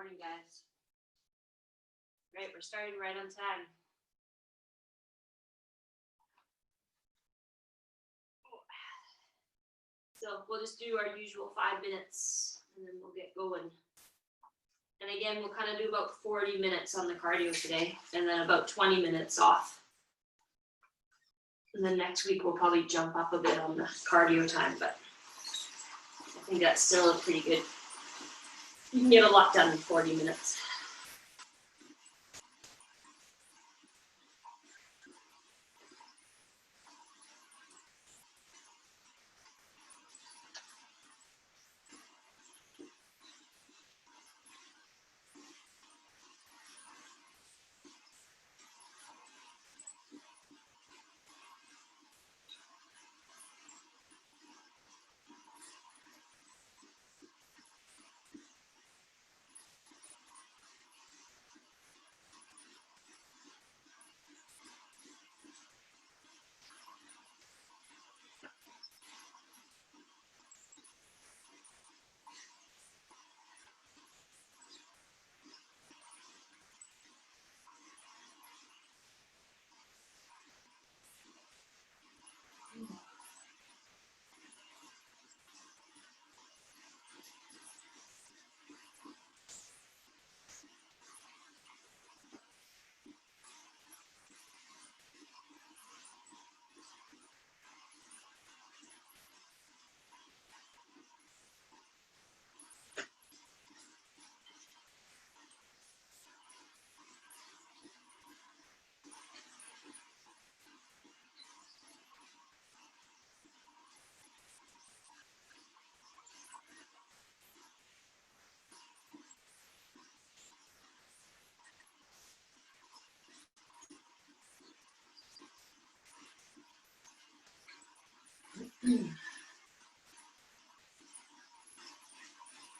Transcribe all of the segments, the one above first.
Morning, guys. Right, we're starting right on time. So we'll just do our usual 5 minutes and then we'll get going. And again, we'll kind of do about 40 minutes on the cardio today and then about 20 minutes off. And then next week we'll probably jump up a bit on the cardio time, but I think that's still a pretty good, you can get a lot done in 40 minutes.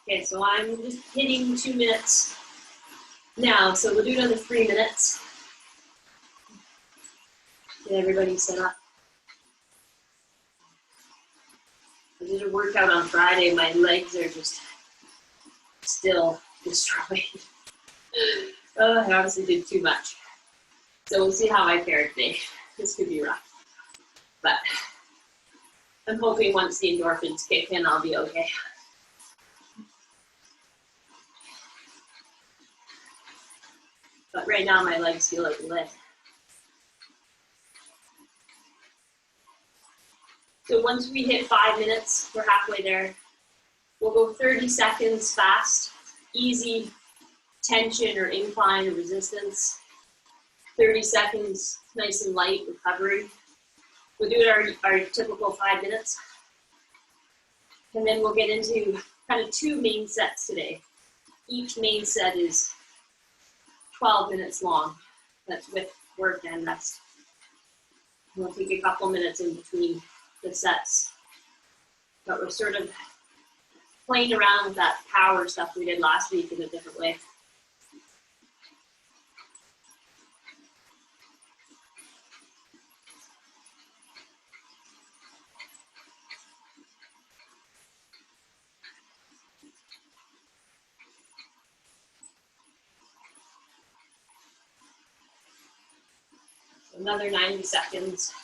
Okay, so I'm just hitting 2 minutes now, so we'll do another 3 minutes. Get everybody set up. I did a workout on Friday, my legs are just still destroyed. Oh, I obviously did too much. So we'll see how I fare today. This could be rough. But I'm hoping once the endorphins kick in, I'll be okay. But right now, my legs feel like lead. So once we hit 5 minutes, we're halfway there. We'll go 30 seconds fast, easy tension or incline or resistance. 30 seconds, nice and light recovery. We'll do it our typical 5 minutes. And then we'll get into kind of 2 main sets today. Each main set is 12 minutes long. That's with work and rest. We'll take a couple minutes in between the sets. But we're sort of playing around with that power stuff we did last week in a different way. Another 90 seconds.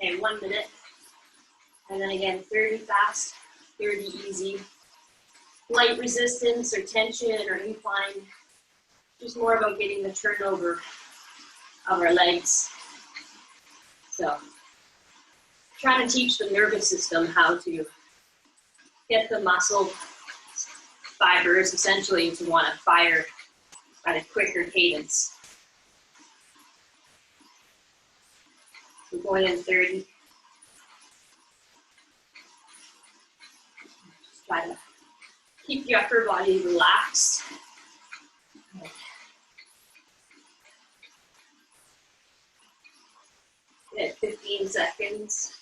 Okay, 1 minute. And then again, 30 fast, 30 easy. Light resistance or tension or incline. Just more about getting the turnover of our legs. So, trying to teach the nervous system how to get the muscle fibers essentially to want to fire at a quicker cadence. We're going in 30. Just try to keep your upper body relaxed. Good, 15 seconds.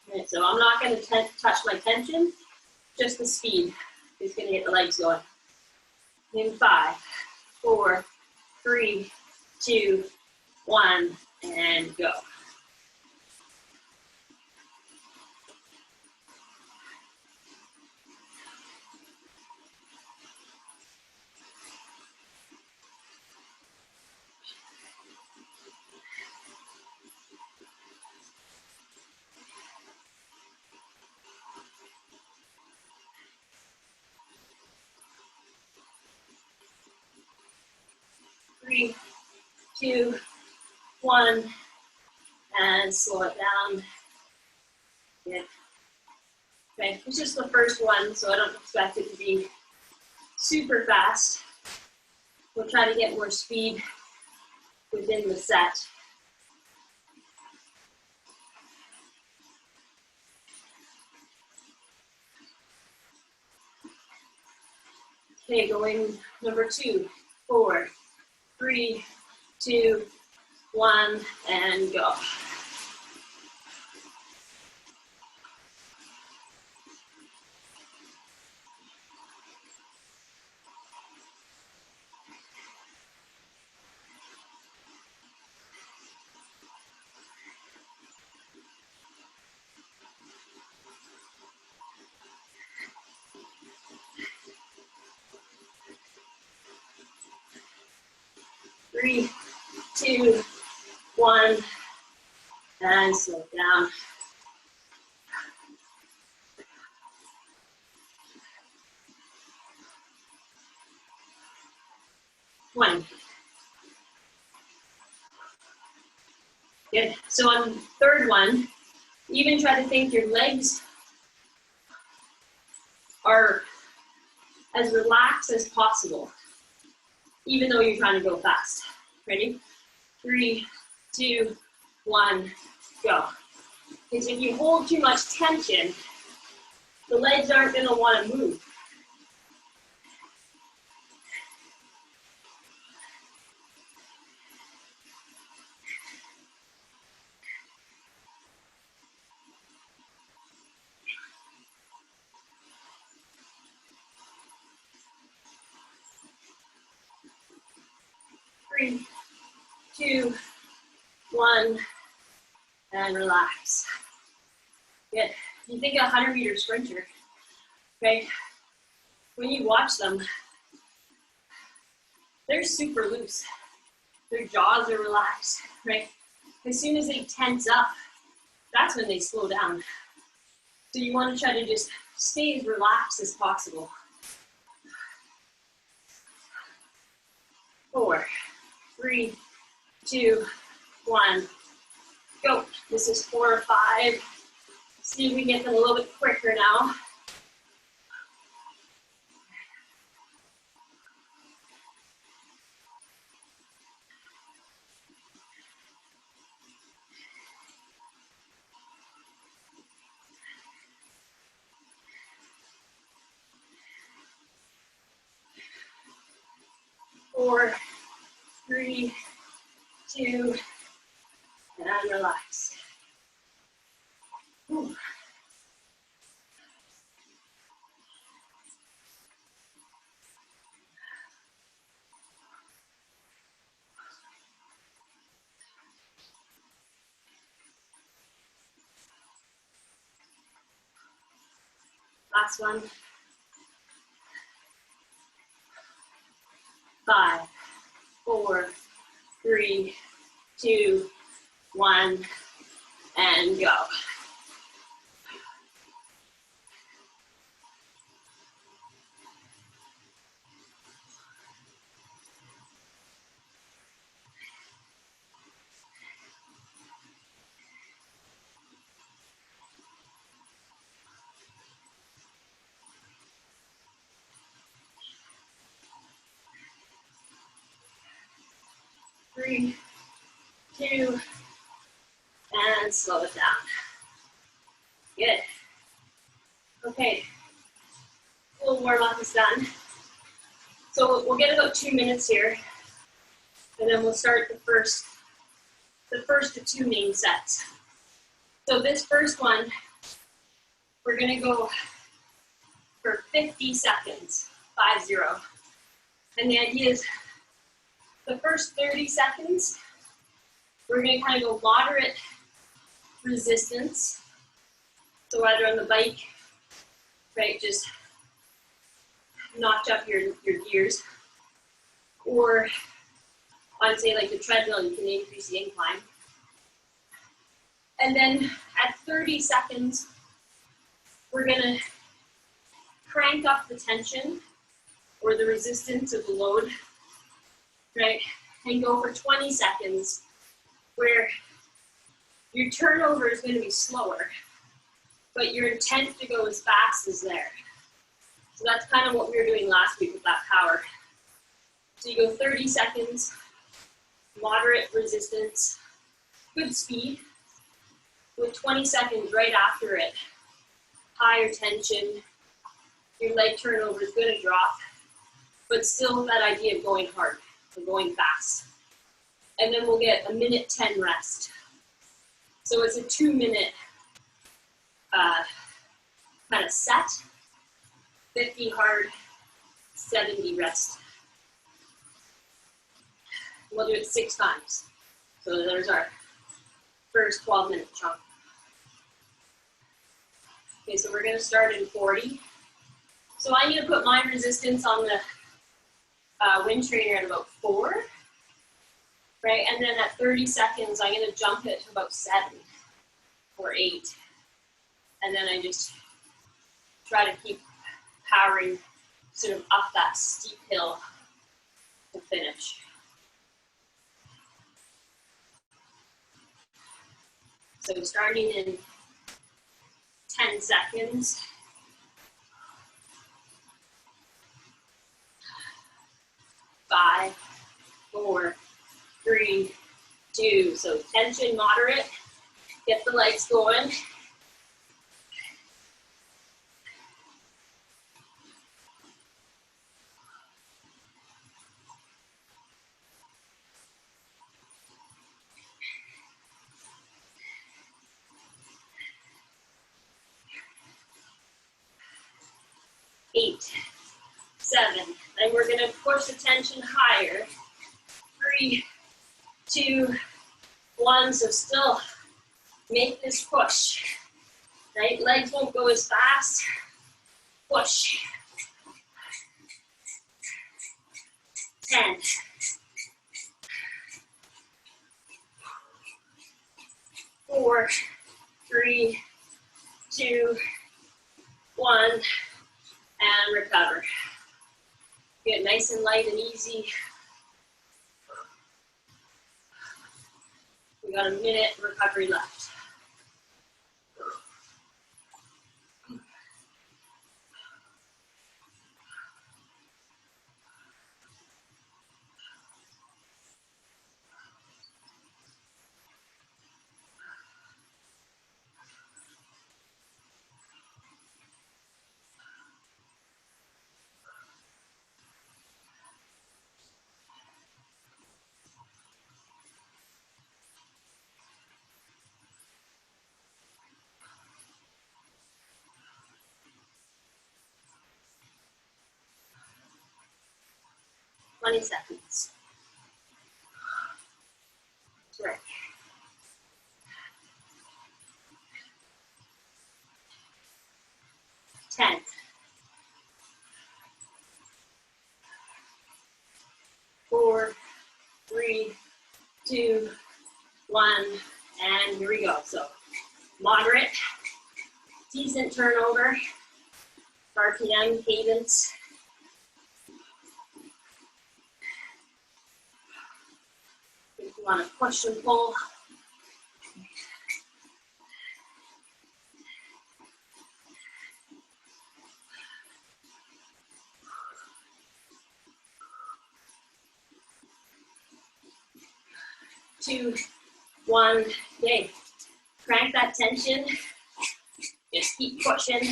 Okay, so I'm not going to touch my tension, just the speed is going to get the legs going. In 5, 4, 3, 2, 1, and go. Three, 2, 1, and slow it down. Good. Okay, it's just the first one, so I don't expect it to be super fast. We'll try to get more speed within the set. Okay, going number 2, 4, 3, 2, 1, and go. Three, 2, 1, and slow it down. 20. Good. So on the third one, even try to think your legs are as relaxed as possible, even though you're trying to go fast. Ready? 3, 2, 1, go. Because if you hold too much tension, the legs aren't going to want to move. Three, 2, 1, and relax. Good. You think a 100-meter sprinter, okay? When you watch them, they're super loose. Their jaws are relaxed, right? As soon as they tense up, that's when they slow down. So you want to try to just stay as relaxed as possible. 4, 3, 2, 1, go. This is 4 or 5. See if we get them a little bit quicker now. Four, 3, 2, and relax. Whew. Last one. 5, 4, 3, 2, 1, and go. Three, 2, and slow it down. Good. Okay, full warm-up is done. So we'll get about 2 minutes here, and then we'll start the the first of two main sets. So this first one, we're gonna go for 50 seconds, 50. And the idea is the first 30 seconds, we're gonna kind of go moderate resistance. So whether on the bike, right, just notch up your gears, or on say like the treadmill, you can increase the incline. And then at 30 seconds, we're gonna crank up the tension or the resistance of the load, right? And go for 20 seconds where your turnover is gonna be slower, but your intent to go as fast is there. So that's kind of what we were doing last week with that power. So you go 30 seconds, moderate resistance, good speed, with 20 seconds right after it, higher tension, your leg turnover is gonna drop, but still that idea of going hard, of going fast. And then we'll get a minute 10 rest. So it's a 2-minute kind of set, 50 hard, 70 rest. We'll do it 6 times. So there's our first 12-minute chunk. Okay, so we're gonna start in 40. So I need to put my resistance on the wind trainer at about 4, right? And then at 30 seconds, I'm gonna jump it to about 7 or 8. And then I just try to keep powering sort of up that steep hill to finish. So starting in 10 seconds. 5, 4, 3, 2. So tension moderate. Get the legs going. 8, 7. Then we're going to push the tension higher. 3, 2, 1. So still make this push. Right? Legs won't go as fast. Push. 10. 4, 3, 2, 1. And recover. Get nice and light and easy. We got a minute recovery left. Twenty seconds. Right. 10. 4, 3, 2, 1, and here we go. So moderate, decent turnover, RPM cadence. If you want to push and pull. Two, 1, okay. Crank that tension. Just keep pushing.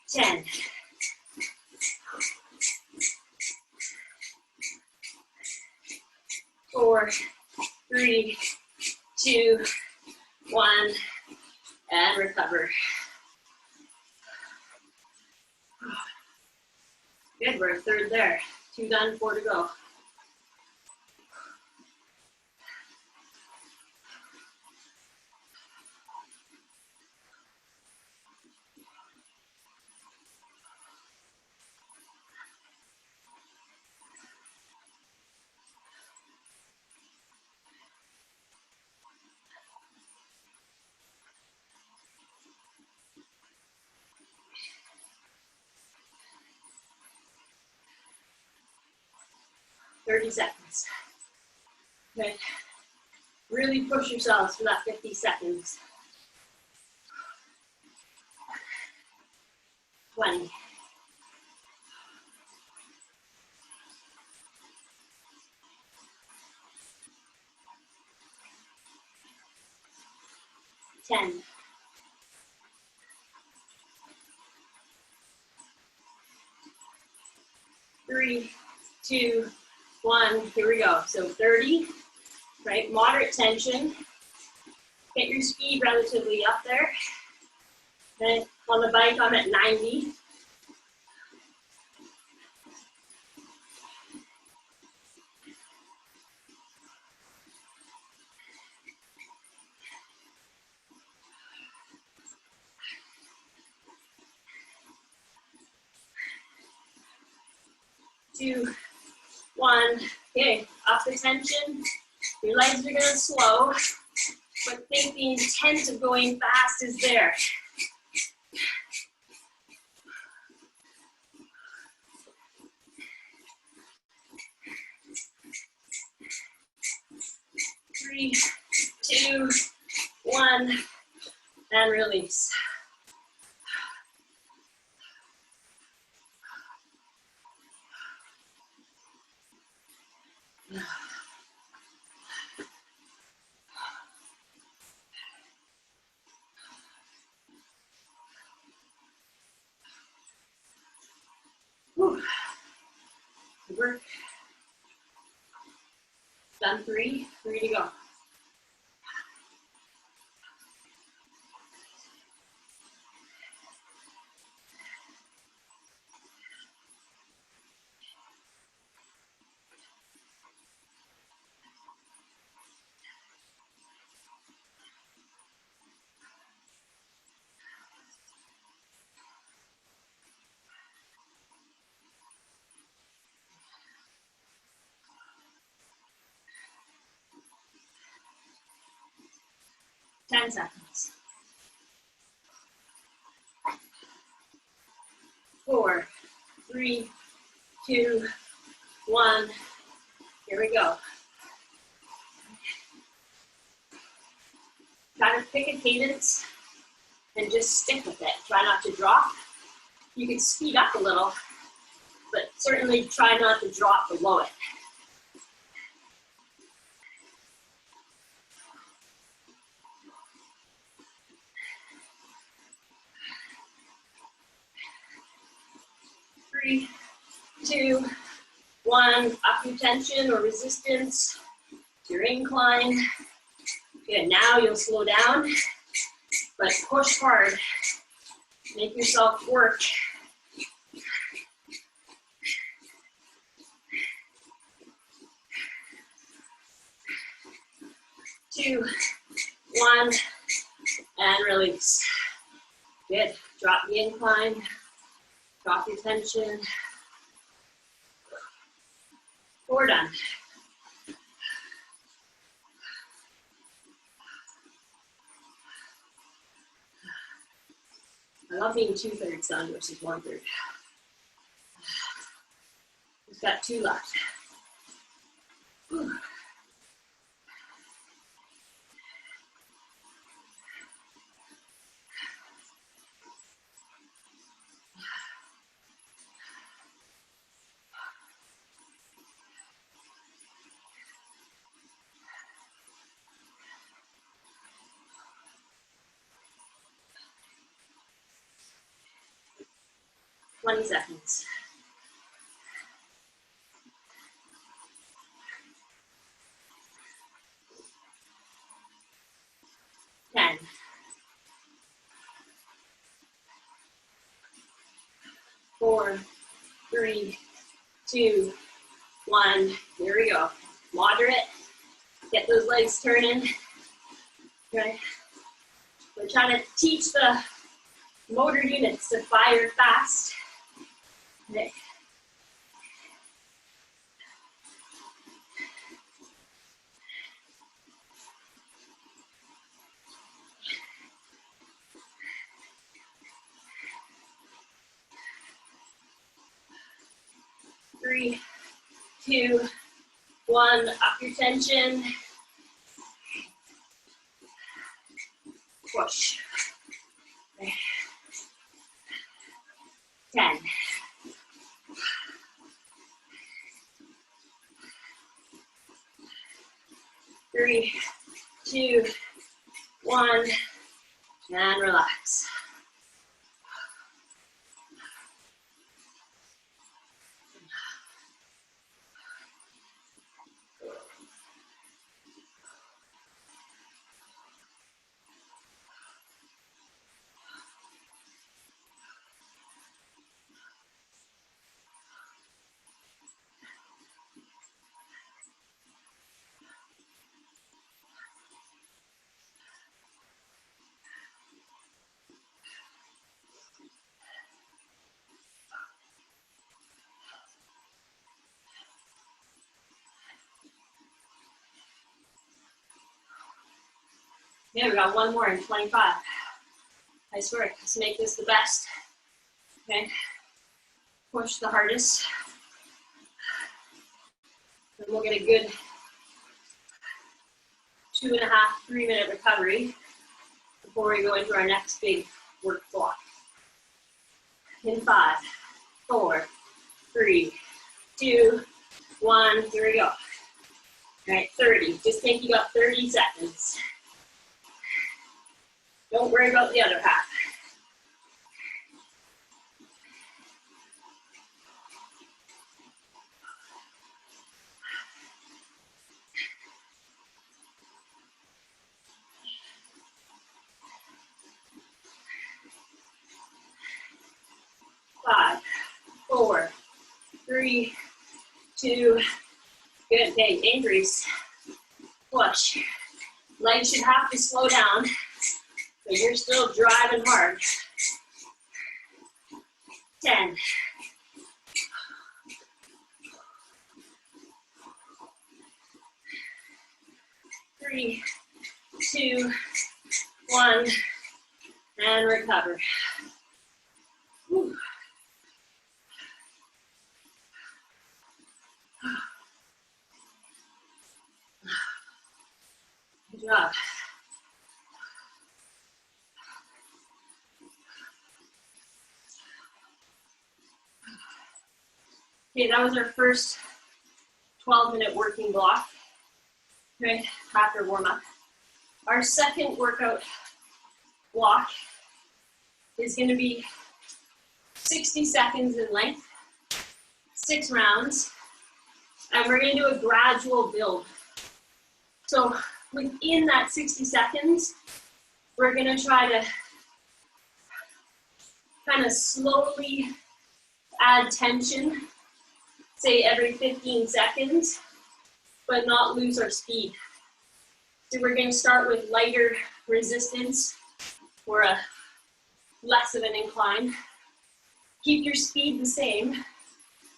10. 4, 3, 2, 1, and recover. Good, we're a third there. 2 done, 4 to go. Thirty seconds. Okay. Really push yourselves for that 50 seconds. 20. 10. 3, 2, 1. Here we go. So 30, right? Moderate tension. Get your speed relatively up there. Then on the bike, I'm at 90. Two, 1. Okay, up the tension. Your legs are gonna slow, but think the intent of going fast is there. Three, 2, 1, and release. Whew. Good work. Done 3, 3 to go. Ten seconds. 4, 3, 2, 1. Here we go. Try to pick a cadence and just stick with it. Try not to drop. You can speed up a little, but certainly try not to drop below it. Three, 2, 1. Up your tension or resistance to your incline. Good, now you'll slow down, but push hard. Make yourself work. 2, 1, and release. Good, drop the incline, drop your tension. 4 done. I love being 2/3 done versus 1/3. We've got 2 left. Whew. Twenty seconds. 4, 3, 2, 1. Here we go. Moderate. Get those legs turning. Okay. We're trying to teach the motor units to fire fast. Okay. 3, 2, 1. Up your tension. Push. Okay. 10. 3, 2, 1, and relax. Yeah, we got one more in 25. Nice work. Let's make this the best. Okay. Push the hardest. And we'll get a good 2.5, 3 minute recovery before we go into our next big work block. In 5, 4, 3, 2, 1. Here we go. All right, 30. Just think you got 30 seconds. Don't worry about the other half. Five, 4, 3, 2. Good. Okay, increase. Push. Legs should have to slow down, but you're still driving hard. 10. 3, 2, 1, and recover. Whew. Good job. Okay, that was our first 12-minute working block, okay, after warm-up. Our second workout block is going to be 60 seconds in length, 6 rounds, and we're going to do a gradual build. So within that 60 seconds, we're going to try to kind of slowly add tension, say every 15 seconds, but not lose our speed. So we're going to start with lighter resistance or a less of an incline. Keep your speed the same,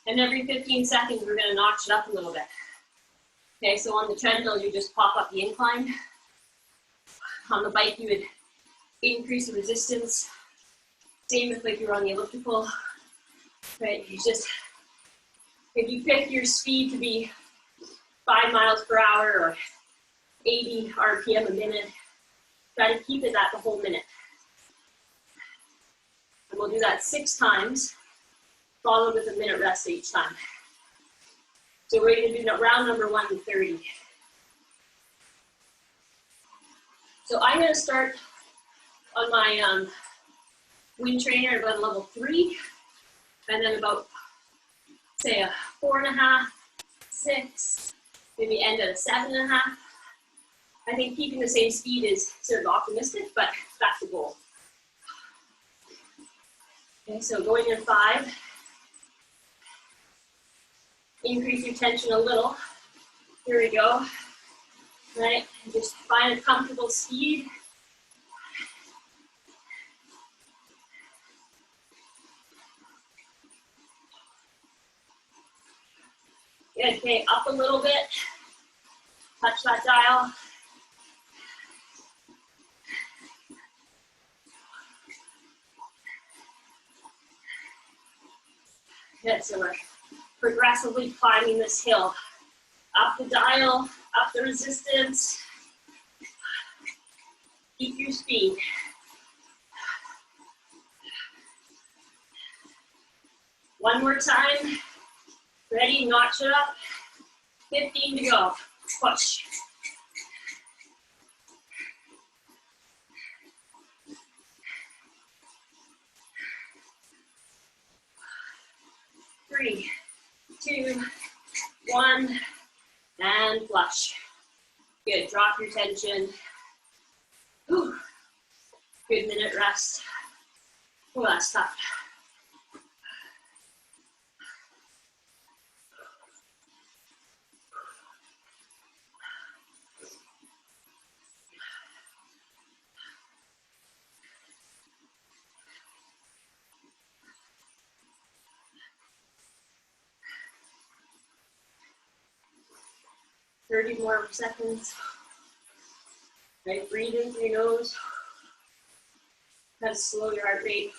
and every 15 seconds we're going to notch it up a little bit. Okay, so on the treadmill you just pop up the incline. On the bike you would increase the resistance. Same if like you're on the elliptical. Right, you just, if you pick your speed to be 5 miles per hour or 80 RPM a minute, try to keep it that the whole minute. And we'll do that 6 times, followed with a minute rest each time. So we're going to do round number 1 in 30. So I'm going to start on my wind trainer about level 3, and then about, say, a 4.5, 6, maybe end at a 7.5. I think keeping the same speed is sort of optimistic, but that's the goal. Okay, so going in 5, Increase your tension a little. Here we go. Right, just find a comfortable speed. Good, okay, up a little bit. Touch that dial. Good, so we're progressively climbing this hill. Up the dial, up the resistance. Keep your speed. One more time. Ready, notch it up. 15 to go. Push. Three, two, one, and flush. Good, drop your tension. Whew. Good minute rest. Oh, that's tough. Thirty more seconds. Right, breathe in through your nose. Kind of slow your heart rate.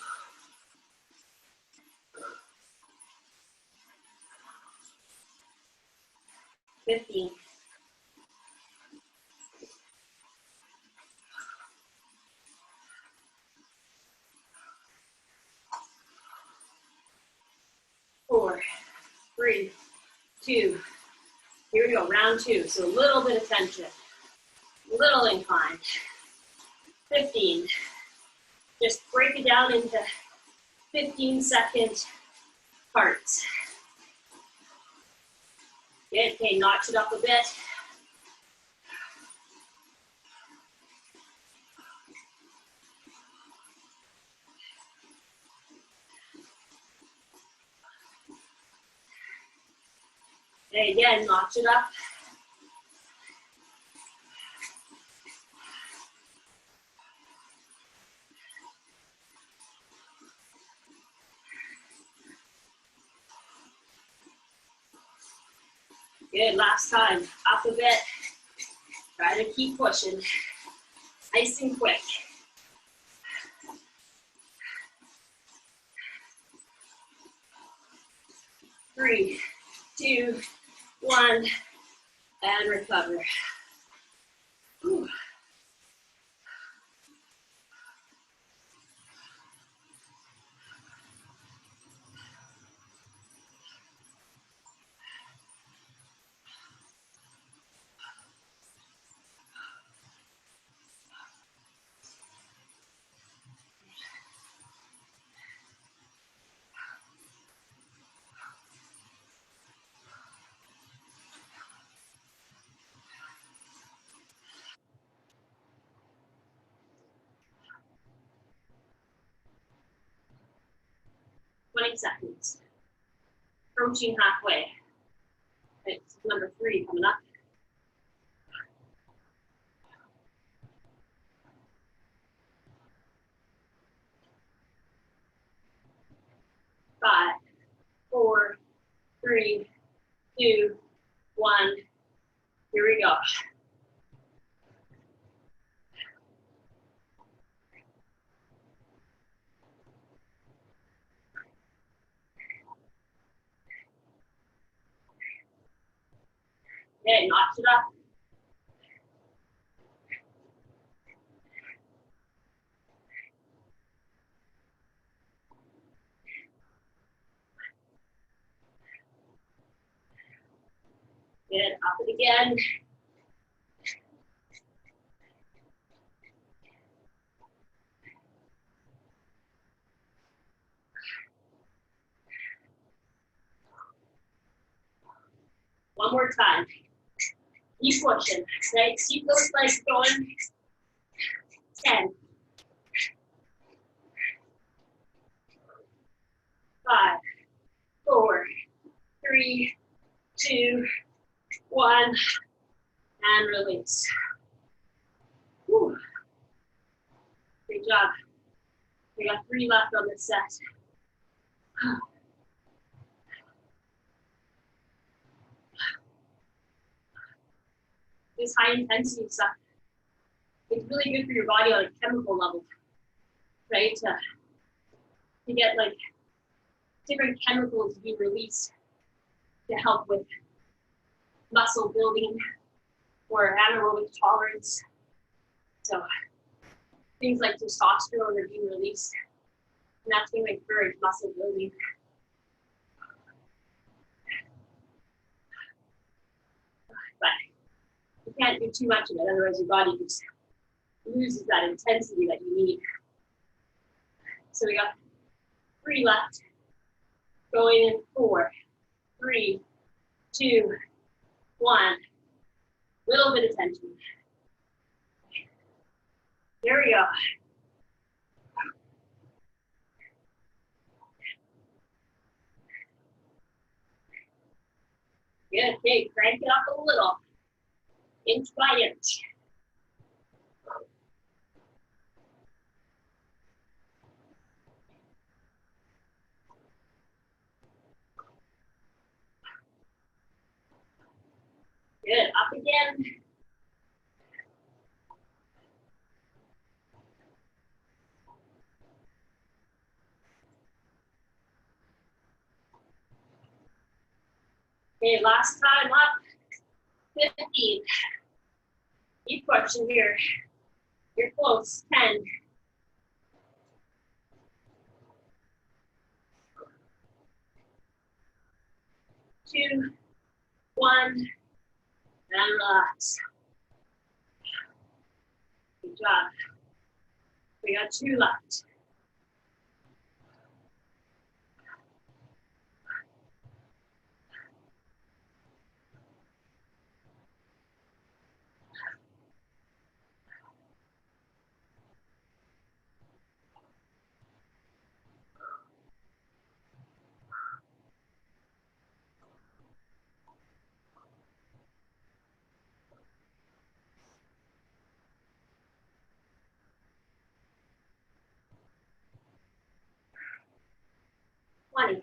15. 4, 3, 2. Here we go, round 2. So a little bit of tension. Little incline. 15. Just break it down into 15-second parts. Good, okay, notch it up a bit. Okay, again, notch it up. Good, last time, up a bit. Try to keep pushing. Nice and quick. Three, 2, 1, and recover. Whew. Twenty seconds. Approaching halfway. It's number 3 coming up. 5, 4, 3, 2, 1. Here we go. Okay, notch it up. Good, up it again. One more time. Keep pushing, right? Keep those legs going. 10. 5, 4, 3, 2, 1, and release. Whew. Great job. We got 3 left on this set. This high intensity stuff, it's really good for your body on a chemical level, right? To get like different chemicals being released to help with muscle building or anaerobic tolerance. So things like testosterone are being released, and that's going to encourage muscle building. But you can't do too much of it, otherwise your body just loses that intensity that you need. So we got 3 left. Going in 4, 3, 2, 1. Little bit of tension. There we go. Good. Okay, crank it up a little. Inch by inch. Good. Up again. Okay, last time up. 15. Keep pushing here. You're close. 10. 2, 1, and relax. Good job. We got 2 left. Twenty.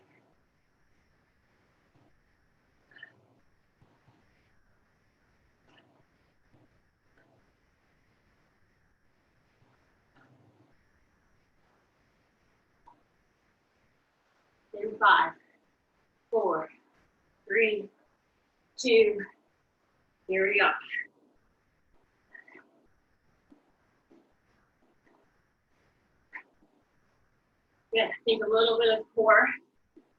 In 5, 4, 3, 2. Here we go. Good. Take a little bit of core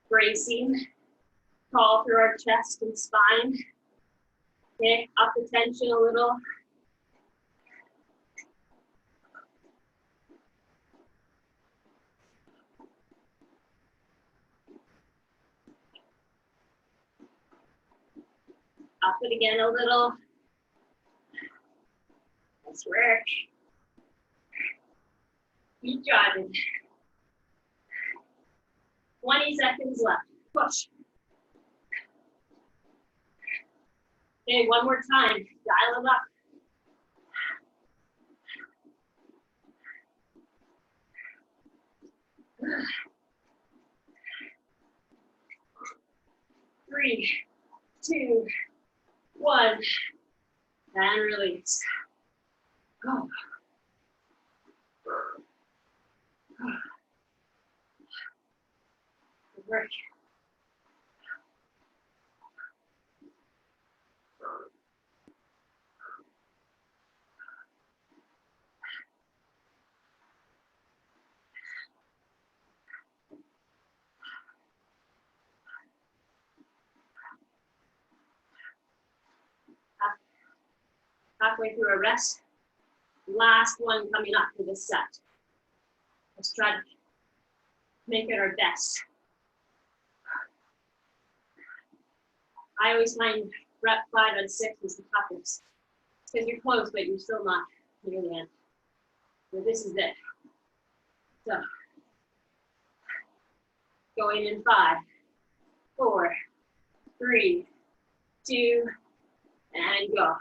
bracing. Crawl through our chest and spine. Okay, up the tension a little. Up it again a little. Nice work. Keep driving. 20 seconds left. Push. Okay, one more time. Dial it up. Three, 2, 1, and release. Go. Good work. Halfway through a rest. Last one coming up for this set. Let's try to make it our best. I always find rep 5 and 6 is the toughest. Because you're close, but you're still not near the end. So this is it. So, going in 5, 4, 3, 2, and go.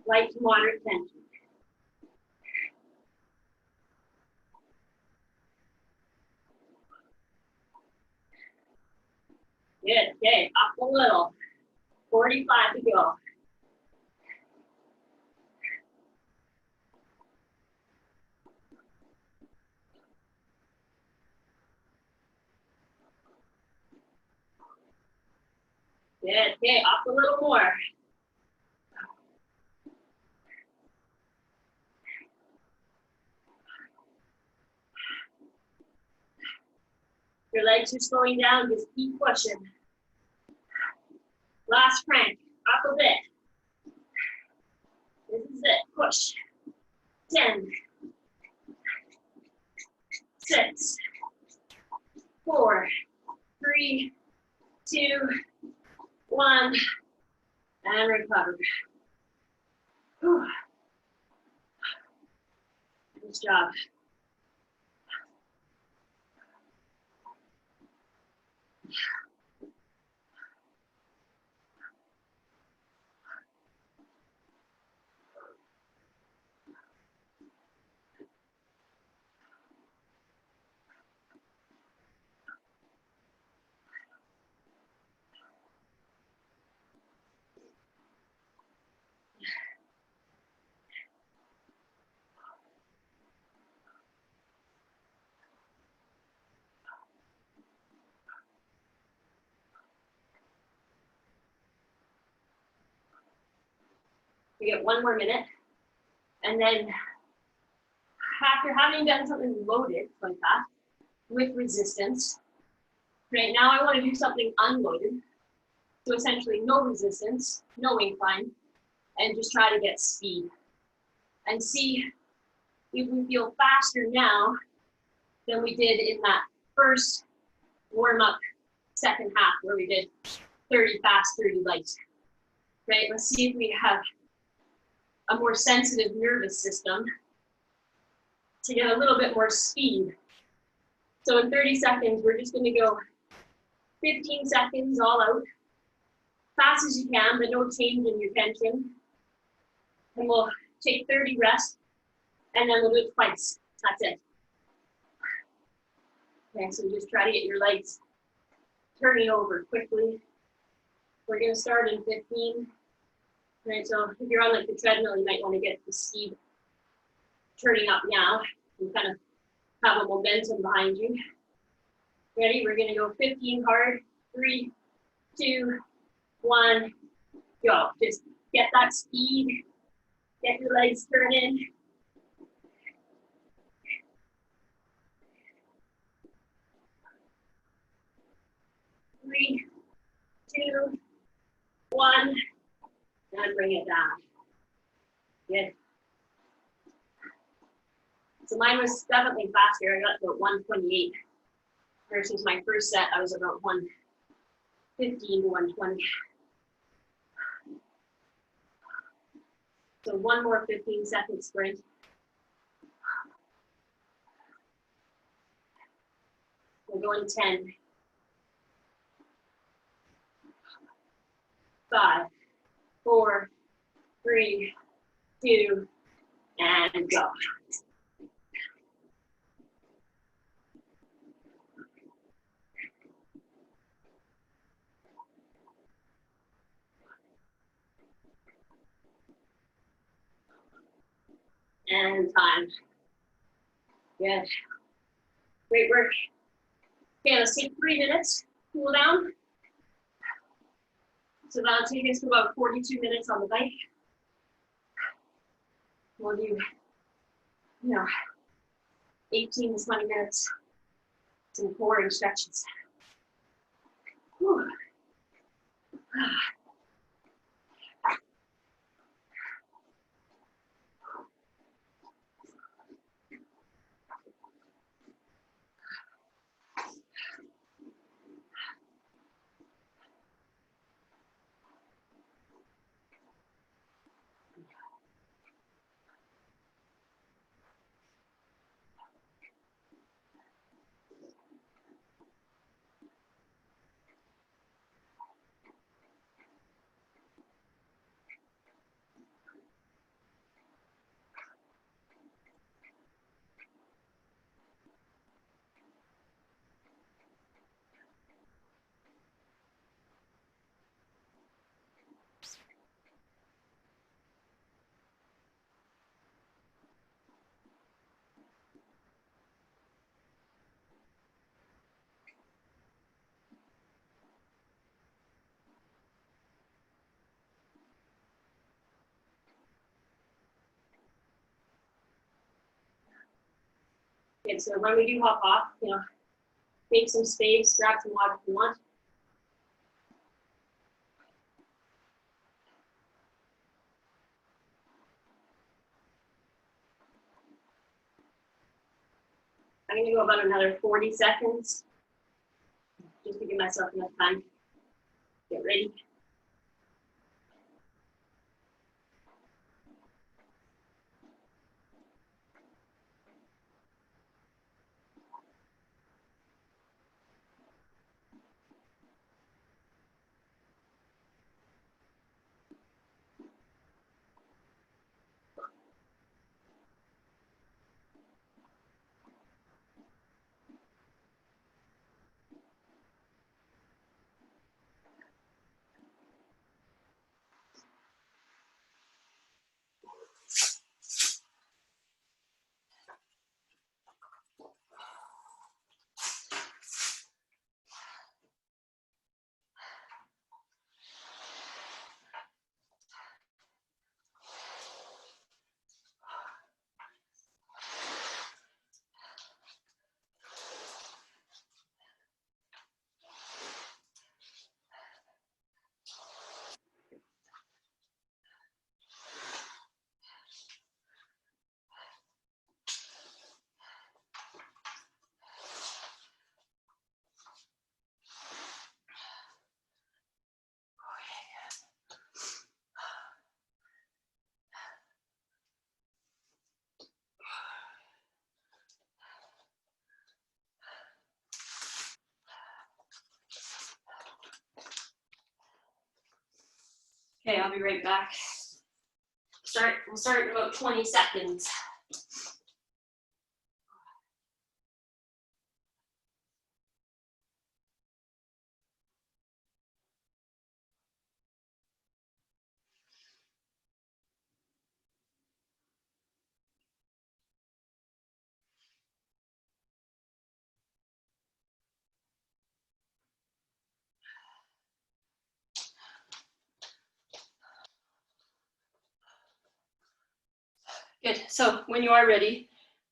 Light to moderate tension. Good, okay, up a little. 45 to go. Good, okay, up a little more. If your legs are slowing down, just keep pushing. Last crank, up a bit. This is it, push. 10, 6, 4, 3, 2, 1, and recover. Whew. Nice job. We get 1 more minute, and then after having done something loaded like that with resistance, right now I want to do something unloaded. So essentially no resistance, no incline, and just try to get speed. And see if we feel faster now than we did in that first warm-up second half where we did 30 fast, 30 light. Right, let's see if we have a more sensitive nervous system to get a little bit more speed. So in 30 seconds, we're just gonna go 15 seconds all out, fast as you can, but no change in your tension. And we'll take 30 rest, and then we'll do it twice. That's it. Okay, so just try to get your legs turning over quickly. We're gonna start in 15. Right, so if you're on like the treadmill, you might want to get the speed turning up now and kind of have a momentum behind you. Ready? We're gonna go 15 hard. 3, 2, 1, go. Just get that speed. Get your legs turning. 3, 2, 1. And bring it down. Good. So mine was definitely faster. I got to about 128 versus my first set. I was about 115 to 120. So 1 more 15-second sprint. We're going 10. 5, 4, 3, 2, and go. And time. Good. Great work. Okay, let's take 3 minutes, cool down. So that'll take us to about 42 minutes on the bike. We'll do, 18 to 20 minutes, some core and stretches. Whew. Okay, so when we do hop off, make some space, grab some water if you want. I'm gonna go about another 40 seconds, just to give myself enough time to get ready. Okay, I'll be right back. We'll start in about 20 seconds. Good, so when you are ready,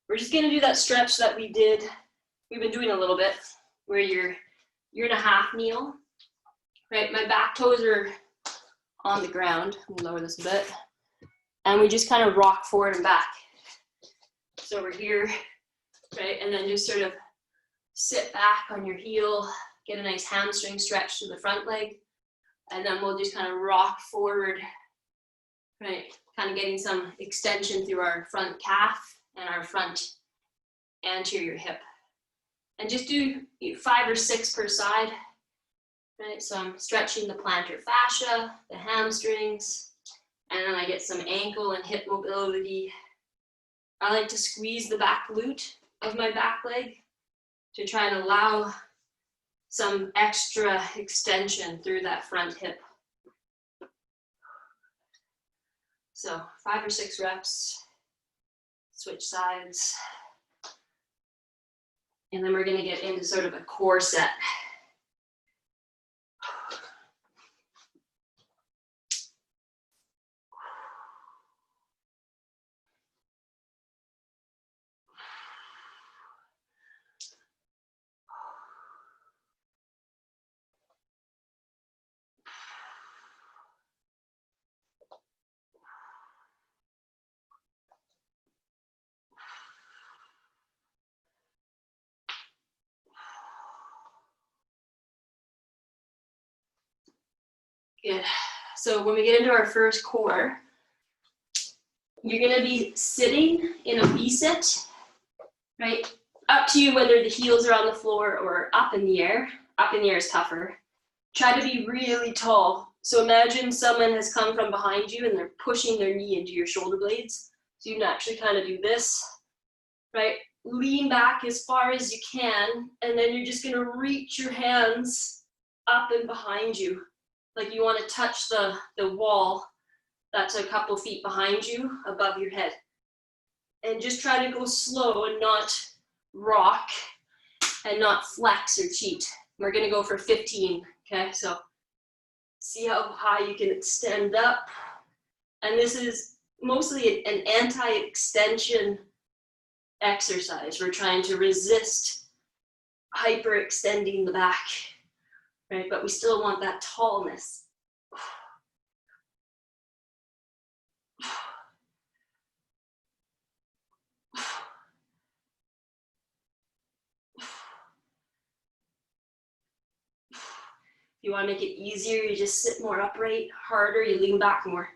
we're just gonna do that stretch that we've been doing a little bit, where you're in a half kneel, right? My back toes are on the ground. Let me lower this a bit. And we just kind of rock forward and back. So we're here, right? And then just sort of sit back on your heel, get a nice hamstring stretch to the front leg. And then we'll just kind of rock forward, right? Kind of getting some extension through our front calf and our front anterior hip. And just do 5 or 6 per side, right? So I'm stretching the plantar fascia, the hamstrings, and then I get some ankle and hip mobility. I like to squeeze the back glute of my back leg to try and allow some extra extension through that front hip. So 5 or 6 reps, switch sides. And then we're gonna get into sort of a core set. Good. So when we get into our first core, you're gonna be sitting in a V-sit, right? Up to you whether the heels are on the floor or up in the air. Up in the air is tougher. Try to be really tall. So imagine someone has come from behind you and they're pushing their knee into your shoulder blades. So you can actually kind of do this, right? Lean back as far as you can, and then you're just gonna reach your hands up and behind you. Like you wanna touch the wall that's a couple feet behind you, above your head. And just try to go slow and not rock and not flex or cheat. We're gonna go for 15, okay? So see how high you can extend up. And this is mostly an anti-extension exercise. We're trying to resist hyperextending the back, right? But we still want that tallness. If you want to make it easier, you just sit more upright. Harder, you lean back more.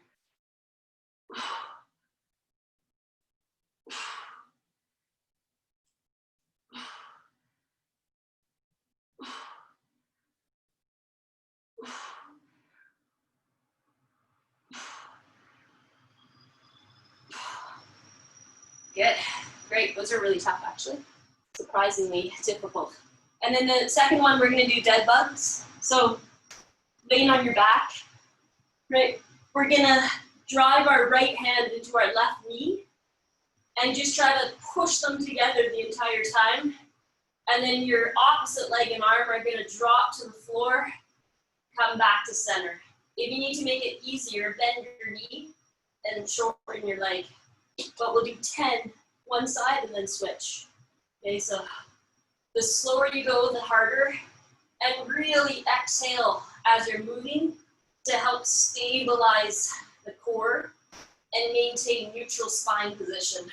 Good, great. Those are really tough, actually. Surprisingly difficult. And then the second one, we're gonna do dead bugs. So laying on your back, right? We're gonna drive our right hand into our left knee and just try to push them together the entire time. And then your opposite leg and arm are gonna drop to the floor, come back to center. If you need to make it easier, bend your knee and shorten your leg. But we'll do 10 one side and then switch. Okay, so the slower you go, the harder. And really exhale as you're moving to help stabilize the core and maintain neutral spine position.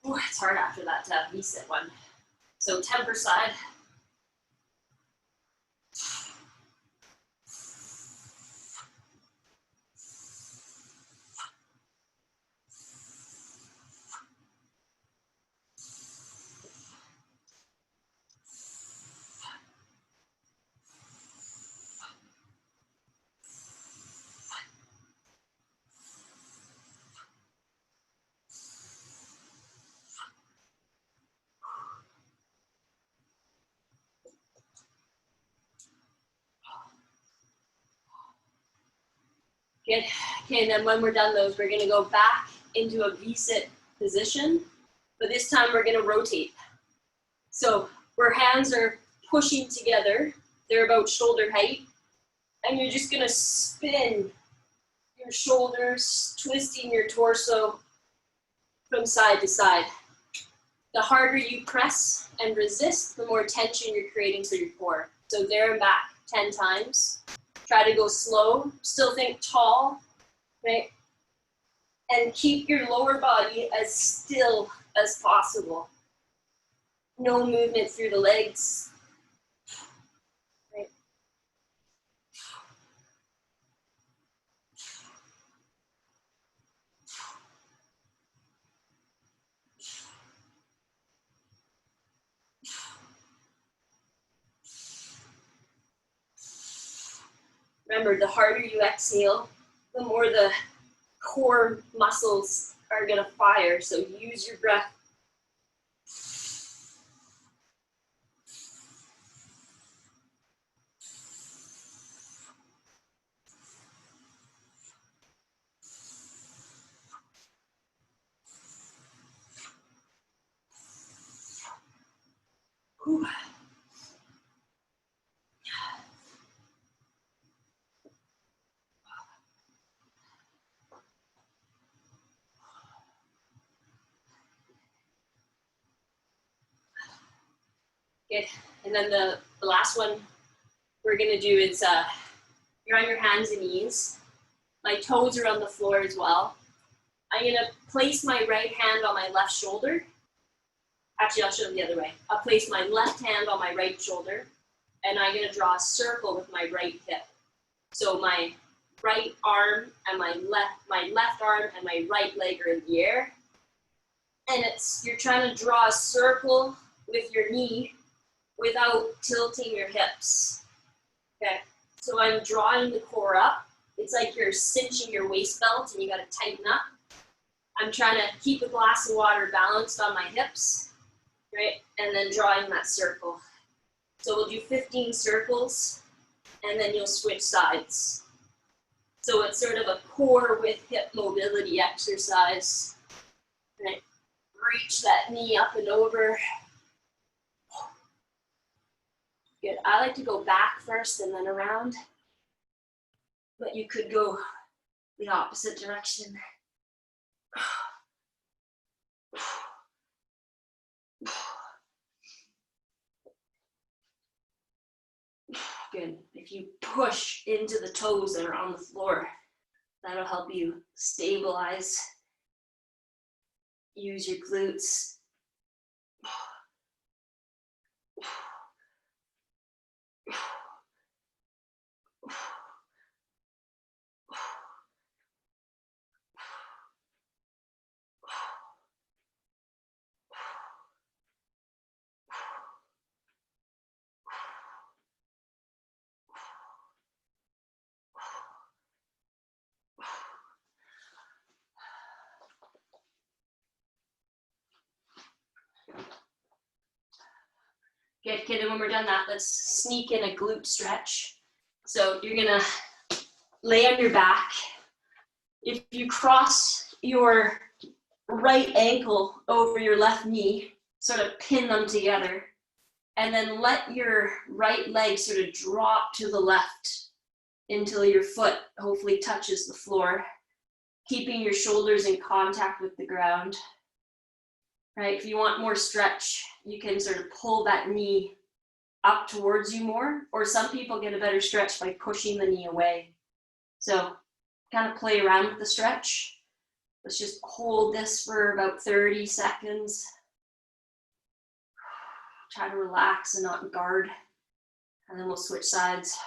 Ooh, it's hard after that V-sit one. So 10 per side. Good. Okay, and then when we're done those, we're gonna go back into a V-sit position, but this time we're gonna rotate. So where hands are pushing together, they're about shoulder height, and you're just gonna spin your shoulders, twisting your torso from side to side. The harder you press and resist, the more tension you're creating for your core. So there and back 10 times. Try to go slow, still think tall, right? And keep your lower body as still as possible. No movement through the legs. Right? Remember, the harder you exhale, the more the core muscles are gonna fire, so use your breath. Whew. Good. And then the last one we're gonna do is you're on your hands and knees. My toes are on the floor as well. I'm gonna place my right hand on my left shoulder. Actually, I'll show them the other way. I'll place my left hand on my right shoulder, and I'm gonna draw a circle with my right hip. So my right arm and my left arm and my right leg are in the air. And you're trying to draw a circle with your knee without tilting your hips. Okay, so I'm drawing the core up. It's like you're cinching your waist belt and you gotta tighten up. I'm trying to keep a glass of water balanced on my hips, right? And then drawing that circle. So we'll do 15 circles and then you'll switch sides. So it's sort of a core with hip mobility exercise, right? reach that knee up and over. Good. I like to go back first and then around, but you could go the opposite direction. Good. If you push into the toes that are on the floor, that'll help you stabilize. Use your glutes. Good, and when we're done that, let's sneak in a glute stretch. So you're gonna lay on your back. If you cross your right ankle over your left knee, sort of pin them together, and then let your right leg sort of drop to the left until your foot hopefully touches the floor, keeping your shoulders in contact with the ground. Right, if you want more stretch, you can sort of pull that knee up towards you more, or some people get a better stretch by pushing the knee away. So kind of play around with the stretch. Let's just hold this for about 30 seconds. Try to relax and not guard, and then we'll switch sides.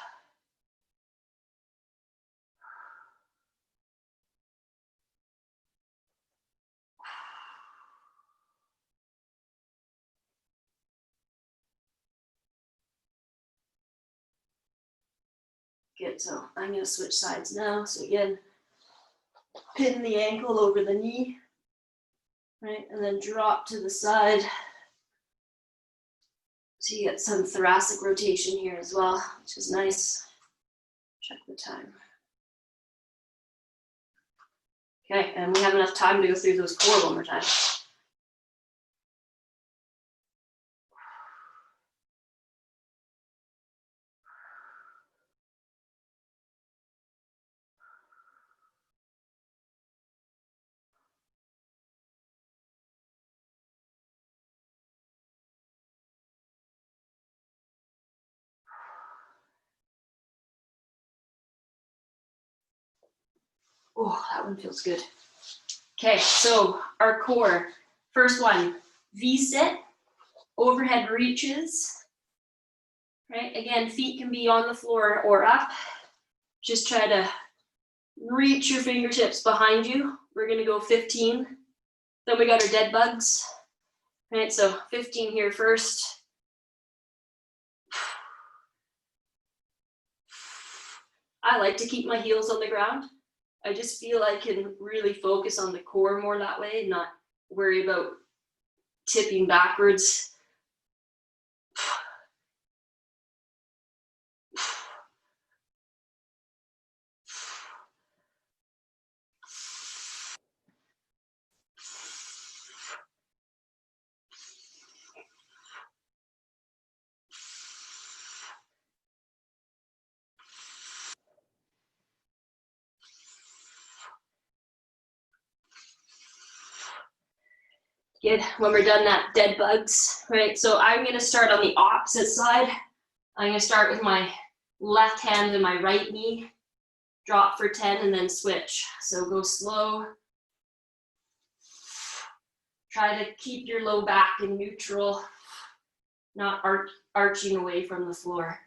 Good, so I'm gonna switch sides now. So again, pin the ankle over the knee, right? And then drop to the side. So you get some thoracic rotation here as well, which is nice. Check the time. Okay, and we have enough time to go through those core one more time. Oh, that one feels good. Okay, so our core. First one, V-sit, overhead reaches. Right, again, feet can be on the floor or up. Just try to reach your fingertips behind you. We're gonna go 15. Then we got our dead bugs. Right, so 15 here first. I like to keep my heels on the ground. I just feel I can really focus on the core more that way, not worry about tipping backwards. Good, when we're done that, dead bugs, right? So I'm gonna start on the opposite side. I'm gonna start with my left hand and my right knee, drop for 10 and then switch. So go slow. Try to keep your low back in neutral, not arching away from the floor.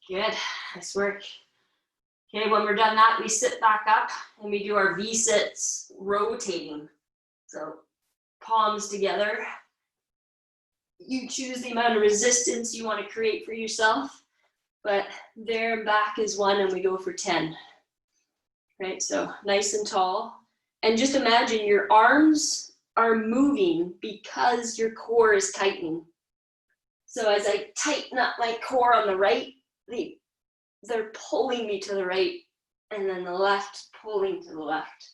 Good, nice work. Okay, when we're done that, we sit back up and we do our V-sits rotating. So palms together. You choose the amount of resistance you want to create for yourself, but there and back is one, and we go for 10. Right, so nice and tall. And just imagine your arms are moving because your core is tightening. So as I tighten up my core on the right, they're pulling me to the right, and then the left pulling to the left.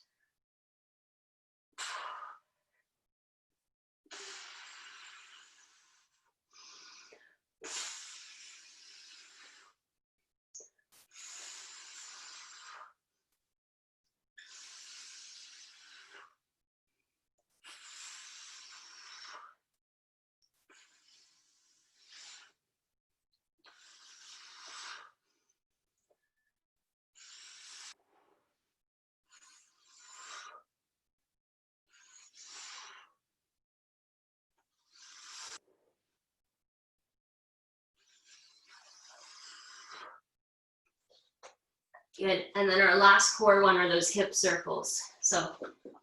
Good, and then our last core one are those hip circles. So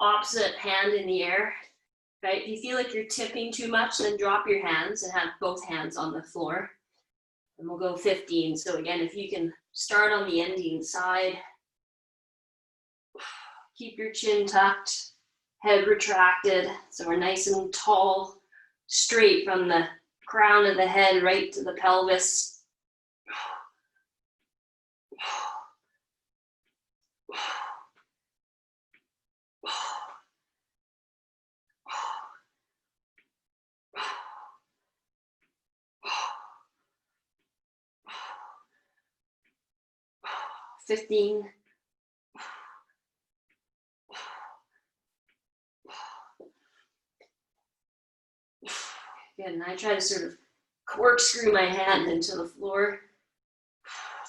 opposite hand in the air, right? If you feel like you're tipping too much, then drop your hands and have both hands on the floor. And we'll go 15. So again, if you can start on the ending side, keep your chin tucked, head retracted. So we're nice and tall, straight from the crown of the head right to the pelvis. 15. Good, and I try to sort of corkscrew my hand into the floor,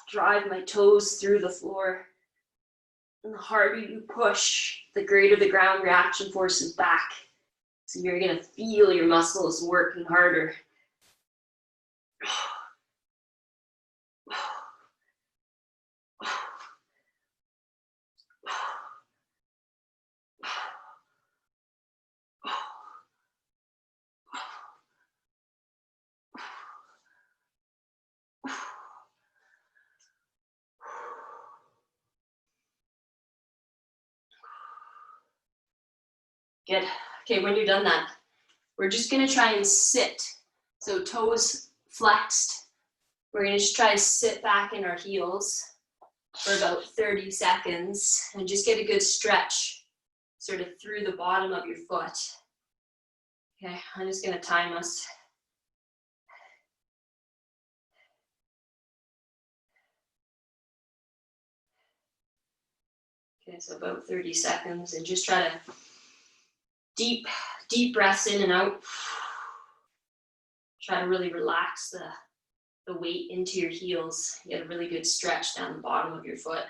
drive my toes through the floor. And the harder you push, the greater the ground reaction force is back. So you're gonna feel your muscles working harder. Good. Okay, when you're done that, we're just gonna try and sit. So toes flexed. We're gonna just try to sit back in our heels for about 30 seconds and just get a good stretch sort of through the bottom of your foot. Okay, I'm just gonna time us. Okay, so about 30 seconds, and just try to deep breaths in and out. Try to really relax the weight into your heels. Get a really good stretch down the bottom of your foot.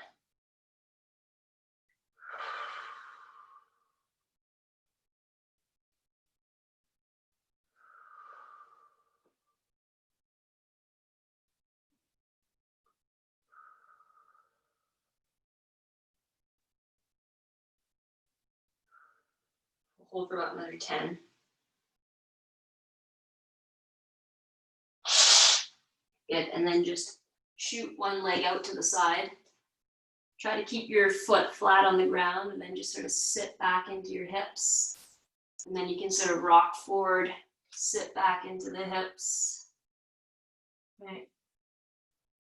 We'll hold for about another 10. Good, and then just shoot one leg out to the side. Try to keep your foot flat on the ground, and then just sort of sit back into your hips. And then you can sort of rock forward, sit back into the hips. Right.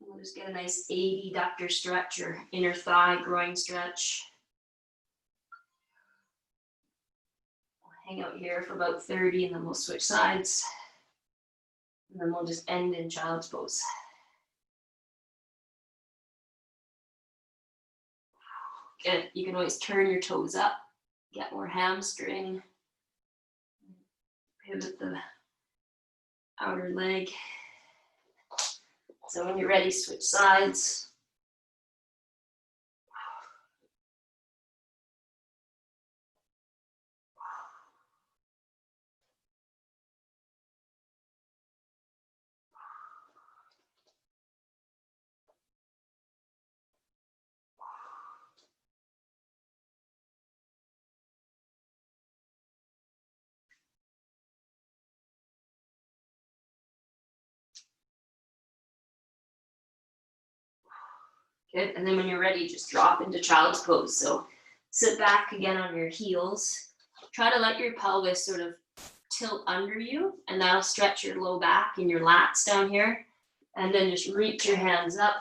We'll just get a nice adductor stretch or inner thigh groin stretch. We'll hang out here for about 30, and then we'll switch sides. And then we'll just end in child's pose. Good. You can always turn your toes up, get more hamstring, pivot the outer leg. So when you're ready, switch sides. Good, and then when you're ready, just drop into child's pose. So sit back again on your heels. Try to let your pelvis sort of tilt under you, and that'll stretch your low back and your lats down here. And then just reach your hands up.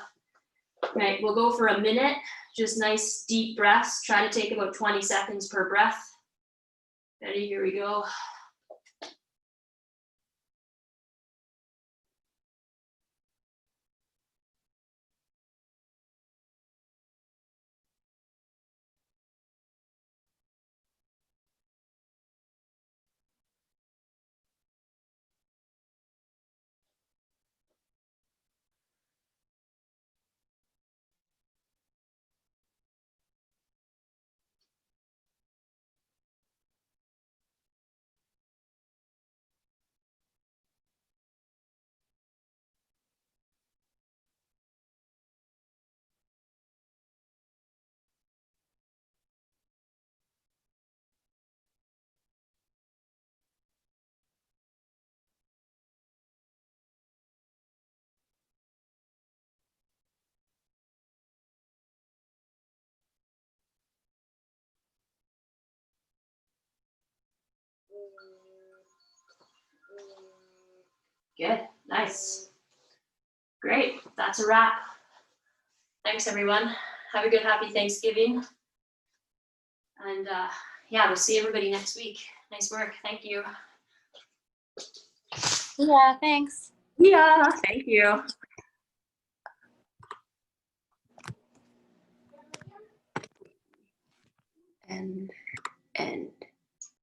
Right, we'll go for a minute, just nice deep breaths. Try to take about 20 seconds per breath. Ready, here we go. Good, nice. Great, that's a wrap. Thanks everyone. Have a good, happy Thanksgiving. And yeah, we'll see everybody next week. Nice work, thank you. Yeah, thanks. Yeah, thank you. And